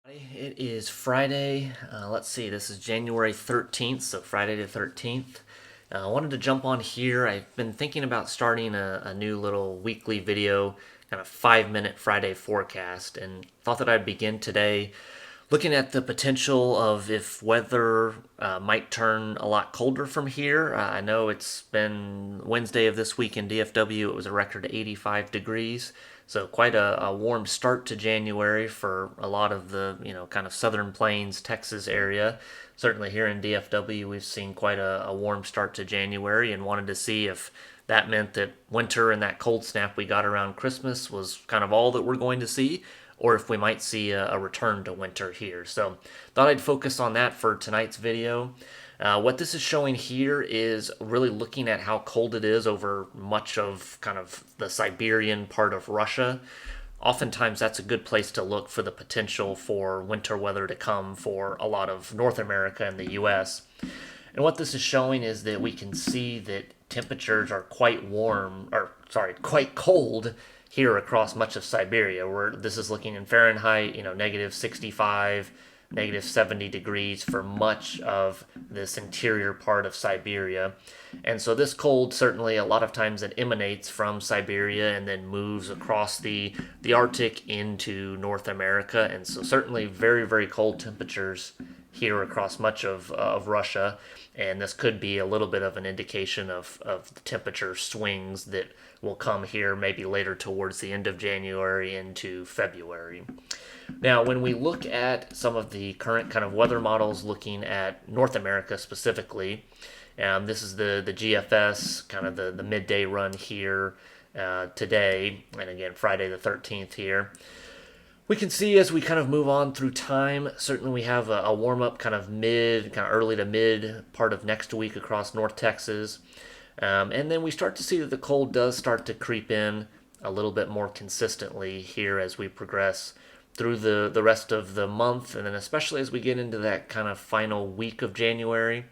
It is Friday. Let's see, this is January 13th, so Friday the 13th. I wanted to jump on here. I've been thinking about starting a new little weekly video, kind of 5 minute Friday forecast, and thought that I'd begin today looking at the potential of if weather might turn a lot colder from here. I know it's been Wednesday of this week in DFW, it was a record 85 degrees. So quite a warm start to January for a lot of the kind of southern plains Texas area. Certainly here in DFW, we've seen quite a warm start to January, and wanted to see if that meant that winter and that cold snap we got around Christmas was kind of all that we're going to see, or if we might see a return to winter here. So thought I'd focus on that for tonight's video. What this is showing here is really looking at how cold it is over much of kind of the Siberian part of Russia. Oftentimes that's a good place to look for the potential for winter weather to come for a lot of North America and the US. And what this is showing is that we can see that temperatures are quite cold here across much of Siberia, where this is looking in Fahrenheit, negative 65, negative 70 degrees for much of this interior part of Siberia. And so this cold, certainly a lot of times it emanates from Siberia and then moves across the Arctic into North America. And so certainly very, very cold temperatures here across much of Russia. And this could be a little bit of an indication of the temperature swings that will come here maybe later towards the end of January into February. Now, when we look at some of the current kind of weather models looking at North America specifically, this is the GFS, kind of the midday run here today, and again, Friday the 13th here. We can see as we kind of move on through time, certainly we have a warm-up kind of early to mid part of next week across North Texas. And then we start to see that the cold does start to creep in a little bit more consistently here as we progress through the rest of the month, and then especially as we get into that kind of final week of January.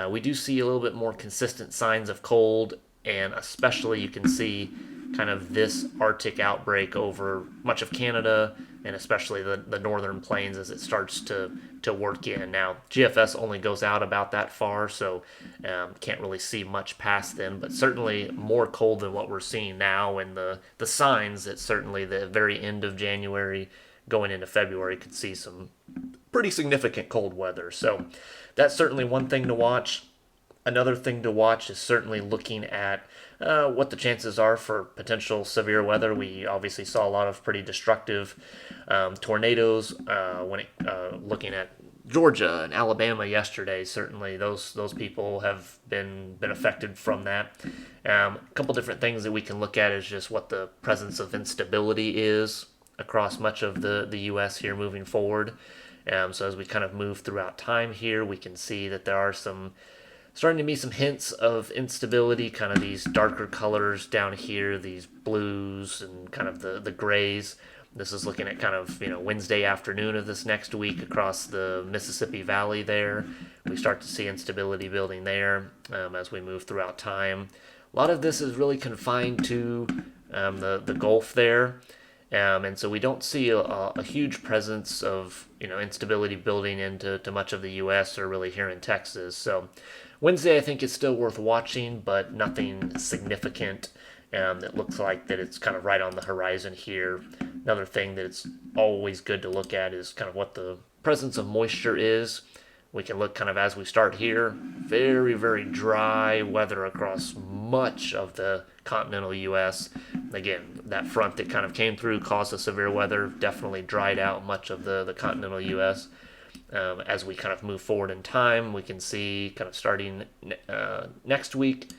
We do see a little bit more consistent signs of cold, and especially you can see kind of this Arctic outbreak over much of Canada and especially the northern plains as it starts to work in. Now, GFS only goes out about that far, so can't really see much past then, but certainly more cold than what we're seeing now, and the signs that certainly the very end of January going into February could see some pretty significant cold weather. So that's certainly one thing to watch. Another thing to watch is certainly looking at what the chances are for potential severe weather. We obviously saw a lot of pretty destructive tornadoes looking at Georgia and Alabama yesterday. Certainly, those people have been affected from that. A couple different things that we can look at is just what the presence of instability is across much of the U.S. here moving forward. So as we kind of move throughout time here, we can see that there are starting to be some hints of instability, kind of these darker colors down here, these blues and kind of the grays. This is looking at kind of, Wednesday afternoon of this next week across the Mississippi Valley there. We start to see instability building there as we move throughout time. A lot of this is really confined to the Gulf there. And so we don't see a huge presence of instability building into much of the U.S. or really here in Texas. So Wednesday I think is still worth watching, but nothing significant that looks like that it's kind of right on the horizon here. Another thing that it's always good to look at is kind of what the presence of moisture is. We can look kind of as we start here, very, very dry weather across much of the continental U.S. Again, that front that kind of came through caused the severe weather, definitely dried out much of the continental U.S. As we kind of move forward in time, we can see kind of starting next week,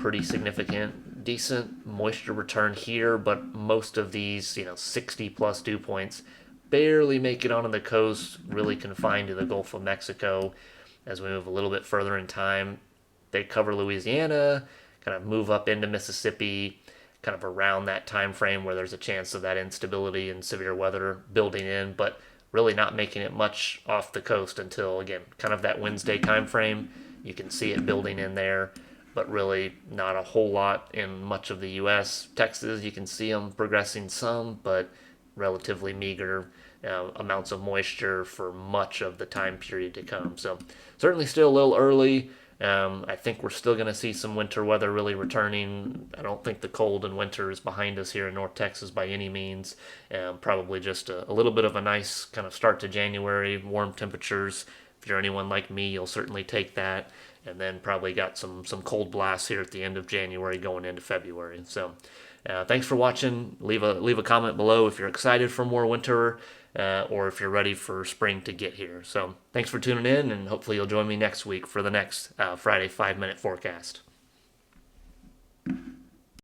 pretty significant, decent moisture return here, but most of these, 60 plus dew points barely make it onto the coast, really confined to the Gulf of Mexico. As we move a little bit further in time, they cover Louisiana, kind of move up into Mississippi, kind of around that time frame where there's a chance of that instability and severe weather building in, but really not making it much off the coast until, again, kind of that Wednesday time frame. You can see it building in there, but really not a whole lot in much of the U.S. Texas, you can see them progressing some, but relatively meager amounts of moisture for much of the time period to come. So certainly still a little early. I think we're still going to see some winter weather really returning. I don't think the cold and winter is behind us here in North Texas by any means. Probably just a little bit of a nice kind of start to January, warm temperatures. If you're anyone like me, you'll certainly take that. And then probably got some cold blasts here at the end of January going into February. So thanks for watching. Leave a comment below if you're excited for more winter or if you're ready for spring to get here. So thanks for tuning in, and hopefully you'll join me next week for the next Friday 5-minute forecast.